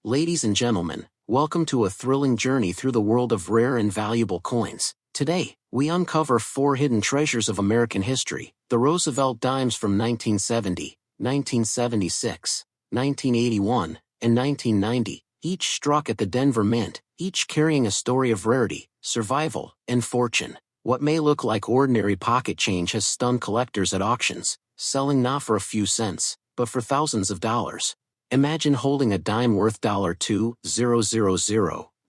Ladies and gentlemen, welcome to a thrilling journey through the world of rare and valuable coins. Today, we uncover 4 hidden treasures of American history: the Roosevelt dimes from 1970, 1976, 1981, and 1990, each struck at the Denver Mint, each carrying a story of rarity, survival, and fortune. What may look like ordinary pocket change has stunned collectors at auctions, selling not for a few cents, but for thousands of dollars. Imagine holding a dime worth $2,000,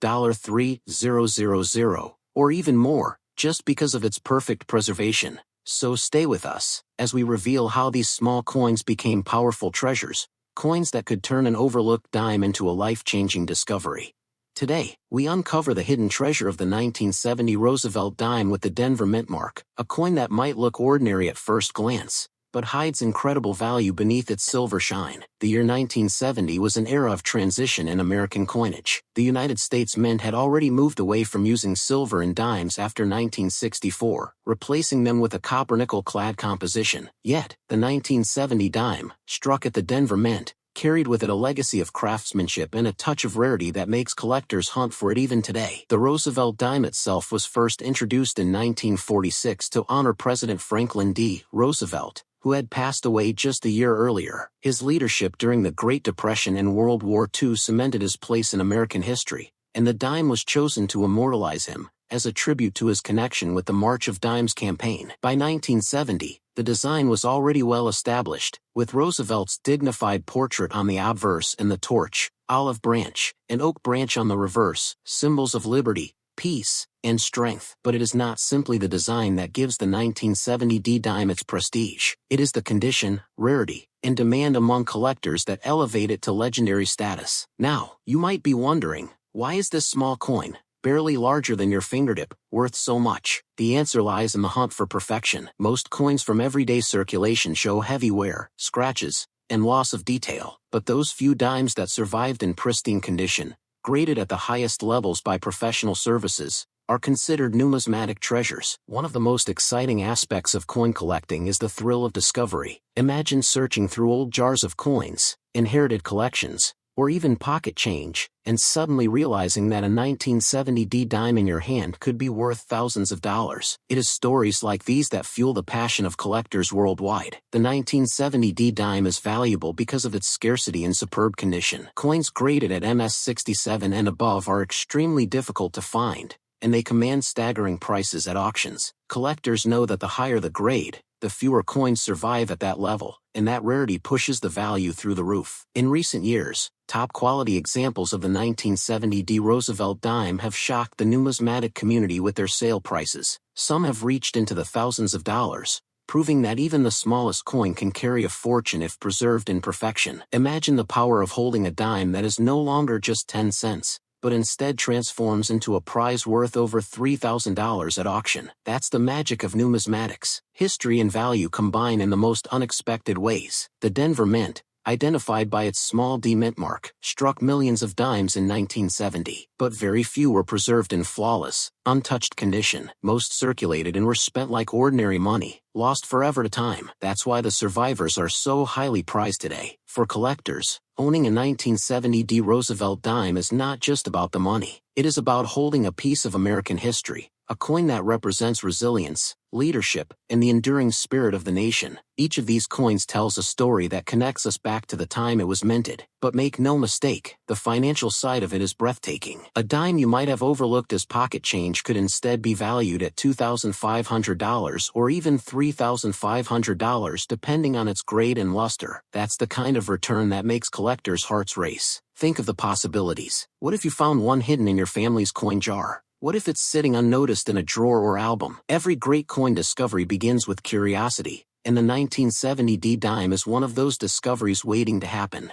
$3,000, or even more, just because of its perfect preservation. So stay with us, as we reveal how these small coins became powerful treasures, coins that could turn an overlooked dime into a life-changing discovery. Today, we uncover the hidden treasure of the 1970 Roosevelt dime with the Denver Mint mark, a coin that might look ordinary at first glance, but hides incredible value beneath its silver shine. The year 1970 was an era of transition in American coinage. The United States Mint had already moved away from using silver in dimes after 1964, replacing them with a copper-nickel-clad composition. Yet, the 1970 dime, struck at the Denver Mint, carried with it a legacy of craftsmanship and a touch of rarity that makes collectors hunt for it even today. The Roosevelt dime itself was first introduced in 1946 to honor President Franklin D. Roosevelt, who had passed away just a year earlier. His leadership during the Great Depression and World War II cemented his place in American history, and the dime was chosen to immortalize him, as a tribute to his connection with the March of Dimes campaign. By 1970, the design was already well established, with Roosevelt's dignified portrait on the obverse and the torch, olive branch, and oak branch on the reverse, symbols of liberty, peace, and strength. But it is not simply the design that gives the 1970 D dime its prestige. It is the condition, rarity, and demand among collectors that elevate it to legendary status. Now, you might be wondering, why is this small coin, barely larger than your fingertip, worth so much? The answer lies in the hunt for perfection. Most coins from everyday circulation show heavy wear, scratches, and loss of detail. But those few dimes that survived in pristine condition, graded at the highest levels by professional services, are considered numismatic treasures. One of the most exciting aspects of coin collecting is the thrill of discovery. Imagine searching through old jars of coins, inherited collections, or even pocket change, and suddenly realizing that a 1970 D dime in your hand could be worth thousands of dollars. It is stories like these that fuel the passion of collectors worldwide. The 1970 D dime is valuable because of its scarcity and superb condition. Coins graded at MS67 and above are extremely difficult to find, and they command staggering prices at auctions. Collectors know that the higher the grade, the fewer coins survive at that level, and that rarity pushes the value through the roof. In recent years, top-quality examples of the 1970 D Roosevelt dime have shocked the numismatic community with their sale prices. Some have reached into the thousands of dollars, proving that even the smallest coin can carry a fortune if preserved in perfection. Imagine the power of holding a dime that is no longer just 10 cents, but instead transforms into a prize worth over $3,000 at auction. That's the magic of numismatics. History and value combine in the most unexpected ways. The Denver Mint, identified by its small D mint mark, struck millions of dimes in 1970, but very few were preserved in flawless, untouched condition. Most circulated and were spent like ordinary money, lost forever to time. That's why the survivors are so highly prized today. For collectors, owning a 1970 D Roosevelt dime is not just about the money. It is about holding a piece of American history, a coin that represents resilience, leadership, and the enduring spirit of the nation. Each of these coins tells a story that connects us back to the time it was minted. But make no mistake, the financial side of it is breathtaking. A dime you might have overlooked as pocket change could instead be valued at $2,500 or even $3,500 depending on its grade and luster. That's the kind of return that makes collectors' hearts race. Think of the possibilities. What if you found one hidden in your family's coin jar? What if it's sitting unnoticed in a drawer or album? Every great coin discovery begins with curiosity, and the 1970 D dime is one of those discoveries waiting to happen.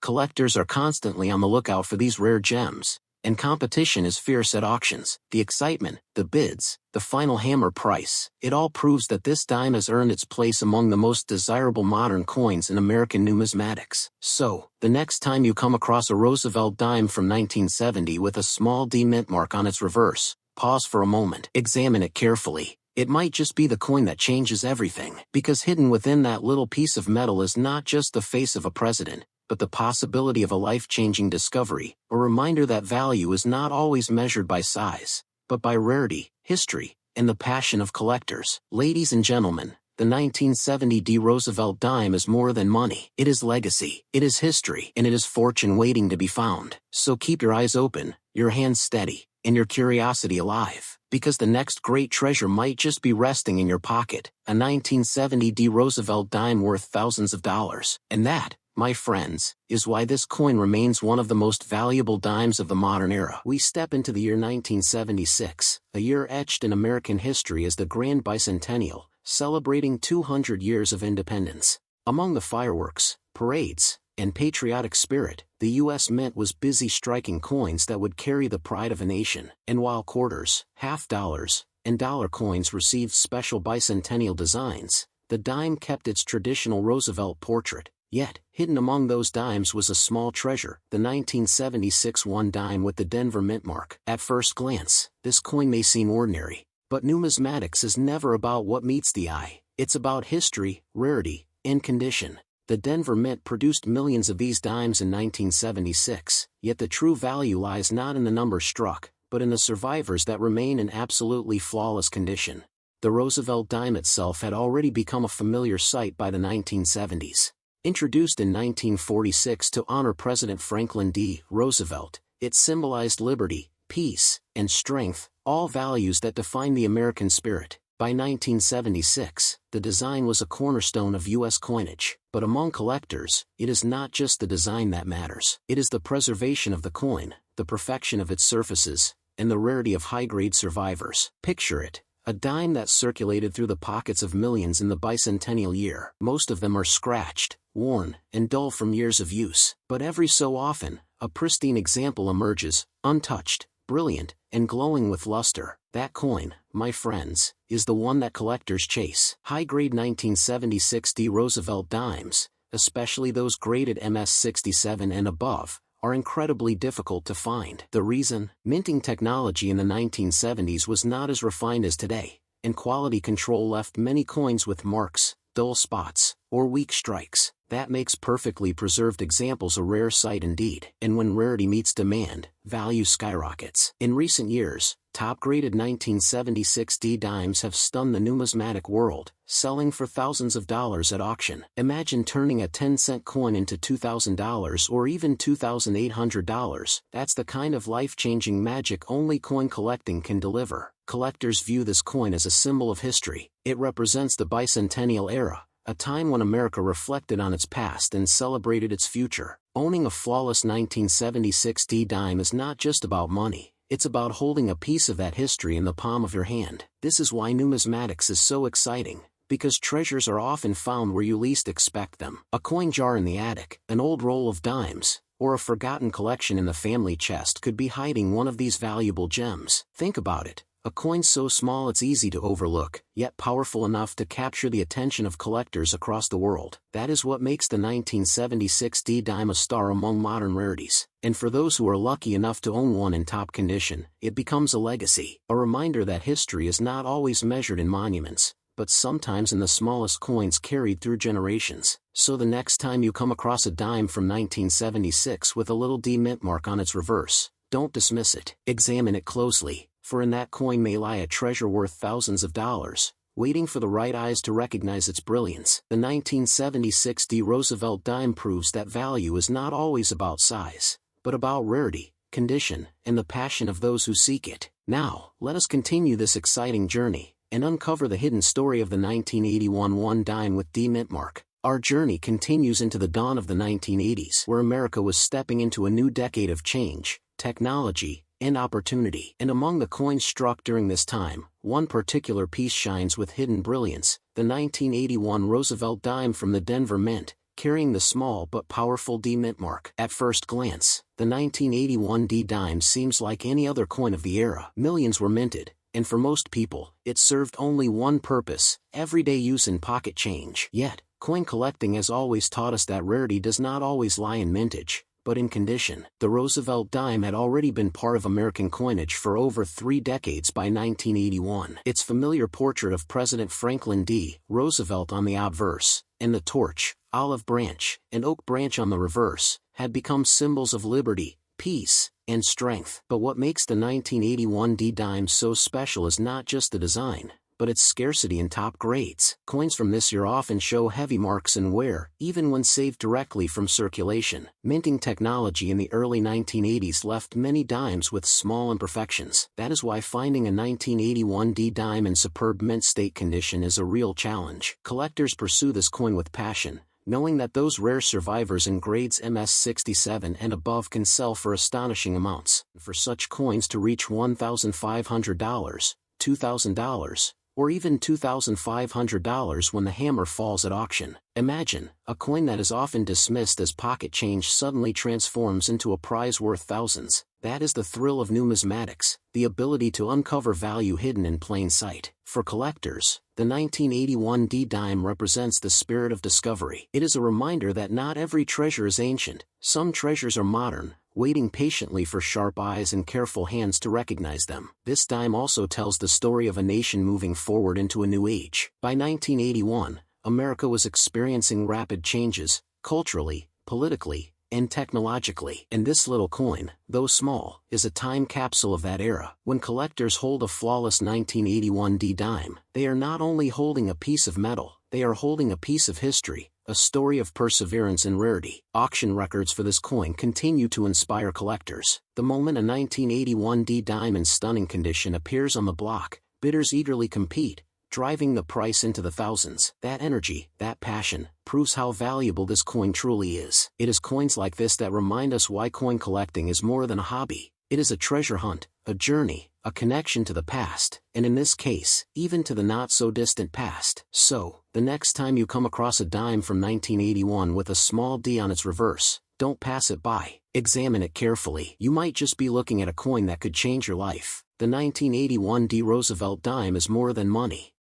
Collectors are constantly on the lookout for these rare gems, and competition is fierce at auctions. The excitement, the bids, the final hammer price, it all proves that this dime has earned its place among the most desirable modern coins in American numismatics. So, the next time you come across a Roosevelt dime from 1970 with a small D mint mark on its reverse, pause for a moment, examine it carefully. It might just be the coin that changes everything, because hidden within that little piece of metal is not just the face of a president, but the possibility of a life-changing discovery, a reminder that value is not always measured by size, but by rarity, history, and the passion of collectors. Ladies and gentlemen, the 1970 Roosevelt dime is more than money. It is legacy, it is history, and it is fortune waiting to be found. So keep your eyes open, your hands steady, and your curiosity alive, because the next great treasure might just be resting in your pocket, a 1970 Roosevelt dime worth thousands of dollars. And that, my friends, is why this coin remains one of the most valuable dimes of the modern era. We step into the year 1976, a year etched in American history as the Grand Bicentennial, celebrating 200 years of independence. Among the fireworks, parades, and patriotic spirit, the U.S. Mint was busy striking coins that would carry the pride of a nation. And while quarters, half dollars, and dollar coins received special bicentennial designs, the dime kept its traditional Roosevelt portrait. Yet, hidden among those dimes was a small treasure, the 1976 one dime with the Denver Mint mark. At first glance, this coin may seem ordinary, but numismatics is never about what meets the eye. It's about history, rarity, and condition. The Denver Mint produced millions of these dimes in 1976, yet the true value lies not in the number struck, but in the survivors that remain in absolutely flawless condition. The Roosevelt dime itself had already become a familiar sight by the 1970s. Introduced in 1946 to honor President Franklin D. Roosevelt, it symbolized liberty, peace, and strength, all values that define the American spirit. By 1976, the design was a cornerstone of U.S. coinage. But among collectors, it is not just the design that matters. It is the preservation of the coin, the perfection of its surfaces, and the rarity of high-grade survivors. Picture it, a dime that circulated through the pockets of millions in the bicentennial year. Most of them are scratched, worn, and dull from years of use. But every so often, a pristine example emerges, untouched, brilliant, and glowing with luster. That coin, my friends, is the one that collectors chase. High-grade 1976 Roosevelt dimes, especially those graded MS-67 and above, are incredibly difficult to find. The reason? Minting technology in the 1970s was not as refined as today, and quality control left many coins with marks, dull spots, or weak strikes. That makes perfectly preserved examples a rare sight indeed. And when rarity meets demand, value skyrockets. In recent years, top-graded 1976 dimes have stunned the numismatic world, selling for thousands of dollars at auction. Imagine turning a 10-cent coin into $2,000 or even $2,800. That's the kind of life-changing magic only coin collecting can deliver. Collectors view this coin as a symbol of history. It represents the bicentennial era, a time when America reflected on its past and celebrated its future. Owning a flawless 1976 dime is not just about money, it's about holding a piece of that history in the palm of your hand. This is why numismatics is so exciting, because treasures are often found where you least expect them. A coin jar in the attic, an old roll of dimes, or a forgotten collection in the family chest could be hiding one of these valuable gems. Think about it. A coin so small it's easy to overlook, yet powerful enough to capture the attention of collectors across the world. That is what makes the 1976 dime a star among modern rarities. And for those who are lucky enough to own one in top condition, it becomes a legacy, a reminder that history is not always measured in monuments, but sometimes in the smallest coins carried through generations. So the next time you come across a dime from 1976 with a little D mint mark on its reverse, don't dismiss it. Examine it closely, for in that coin may lie a treasure worth thousands of dollars, waiting for the right eyes to recognize its brilliance. The 1976 Roosevelt dime proves that value is not always about size, but about rarity, condition, and the passion of those who seek it. Now, let us continue this exciting journey, and uncover the hidden story of the 1981 one dime with D mint mark. Our journey continues into the dawn of the 1980s, where America was stepping into a new decade of change, technology, and opportunity. And among the coins struck during this time, one particular piece shines with hidden brilliance, the 1981 Roosevelt dime from the Denver Mint, carrying the small but powerful D mint mark. At first glance, the 1981 D dime seems like any other coin of the era. Millions were minted, and for most people, it served only one purpose: everyday use and pocket change. Yet, coin collecting has always taught us that rarity does not always lie in mintage, but in condition. The Roosevelt dime had already been part of American coinage for over 3 decades by 1981. Its familiar portrait of President Franklin D. Roosevelt on the obverse, and the torch, olive branch, and oak branch on the reverse, had become symbols of liberty, peace, and strength. But what makes the 1981 D dime so special is not just the design, but its scarcity in top grades. Coins from this year often show heavy marks and wear, even when saved directly from circulation. Minting technology in the early 1980s left many dimes with small imperfections. That is why finding a 1981 D dime in superb mint state condition is a real challenge. Collectors pursue this coin with passion, knowing that those rare survivors in grades MS67 and above can sell for astonishing amounts. For such coins to reach $1,500, $2,000, or even $2,500 when the hammer falls at auction. Imagine, a coin that is often dismissed as pocket change suddenly transforms into a prize worth thousands. That is the thrill of numismatics, the ability to uncover value hidden in plain sight. For collectors, the 1981 D dime represents the spirit of discovery. It is a reminder that not every treasure is ancient. Some treasures are modern, waiting patiently for sharp eyes and careful hands to recognize them. This dime also tells the story of a nation moving forward into a new age. By 1981, America was experiencing rapid changes, culturally, politically, and technologically. And this little coin, though small, is a time capsule of that era. When collectors hold a flawless 1981 D dime, they are not only holding a piece of metal, they are holding a piece of history, a story of perseverance and rarity. Auction records for this coin continue to inspire collectors. The moment a 1981 D dime in stunning condition appears on the block, bidders eagerly compete, driving the price into the thousands. That energy, that passion, proves how valuable this coin truly is. It is coins like this that remind us why coin collecting is more than a hobby. It is a treasure hunt, a journey, a connection to the past, and in this case, even to the not-so-distant past. So, the next time you come across a dime from 1981 with a small D on its reverse, don't pass it by. Examine it carefully. You might just be looking at a coin that could change your life. The 1981 D Roosevelt dime is more than money.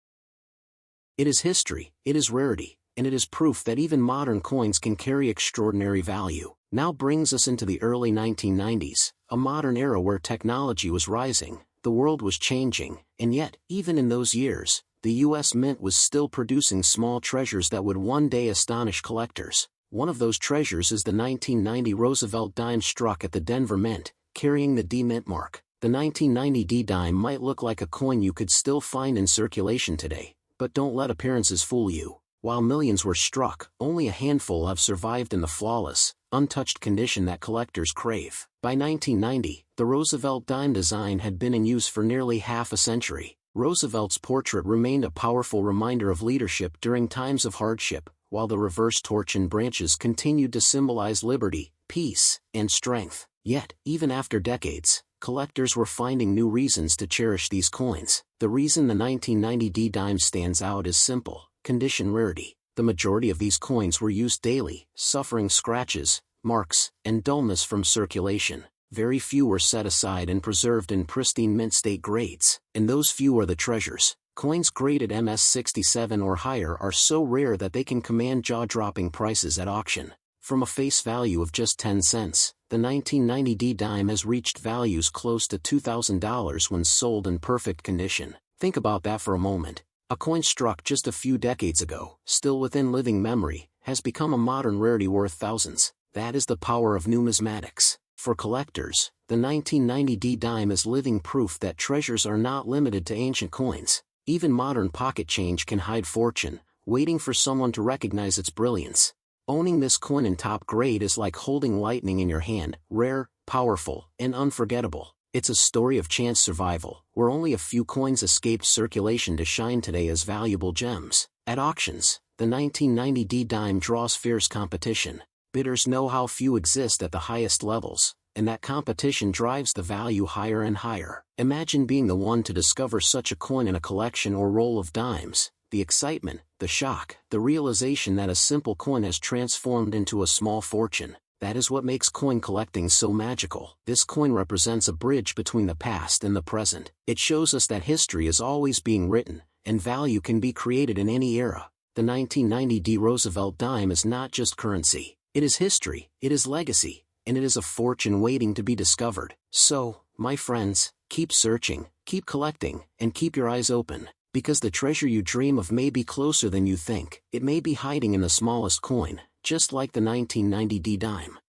It is history, it is rarity, and it is proof that even modern coins can carry extraordinary value. Now brings us into the early 1990s, a modern era where technology was rising, the world was changing, and yet, even in those years, the U.S. Mint was still producing small treasures that would one day astonish collectors. One of those treasures is the 1990 Roosevelt dime struck at the Denver Mint, carrying the D Mint mark. The 1990 D dime might look like a coin you could still find in circulation today, but don't let appearances fool you. While millions were struck, only a handful have survived in the flawless, untouched condition that collectors crave. By 1990, the Roosevelt dime design had been in use for nearly half a century. Roosevelt's portrait remained a powerful reminder of leadership during times of hardship, while the reverse torch and branches continued to symbolize liberty, peace, and strength. Yet, even after decades, collectors were finding new reasons to cherish these coins. The reason the 1990 D dime stands out is simple: condition rarity. The majority of these coins were used daily, suffering scratches, marks, and dullness from circulation. Very few were set aside and preserved in pristine mint state grades, and those few are the treasures. Coins graded MS67 or higher are so rare that they can command jaw-dropping prices at auction. From a face value of just 10 cents, the 1990 D dime has reached values close to $2,000 when sold in perfect condition. Think about that for a moment. A coin struck just a few decades ago, still within living memory, has become a modern rarity worth thousands. That is the power of numismatics. For collectors, the 1990 D dime is living proof that treasures are not limited to ancient coins. Even modern pocket change can hide fortune, waiting for someone to recognize its brilliance. Owning this coin in top grade is like holding lightning in your hand, rare, powerful, and unforgettable. It's a story of chance survival, where only a few coins escaped circulation to shine today as valuable gems. At auctions, the 1990 D dime draws fierce competition. Bidders know how few exist at the highest levels, and that competition drives the value higher and higher. Imagine being the one to discover such a coin in a collection or roll of dimes. The excitement, the shock, the realization that a simple coin has transformed into a small fortune. That is what makes coin collecting so magical. This coin represents a bridge between the past and the present. It shows us that history is always being written, and value can be created in any era. The 1990 D Roosevelt dime is not just currency. It is history, it is legacy, and it is a fortune waiting to be discovered. So, my friends, keep searching, keep collecting, and keep your eyes open. Because the treasure you dream of may be closer than you think. It may be hiding in the smallest coin, just like the 1990 D dime.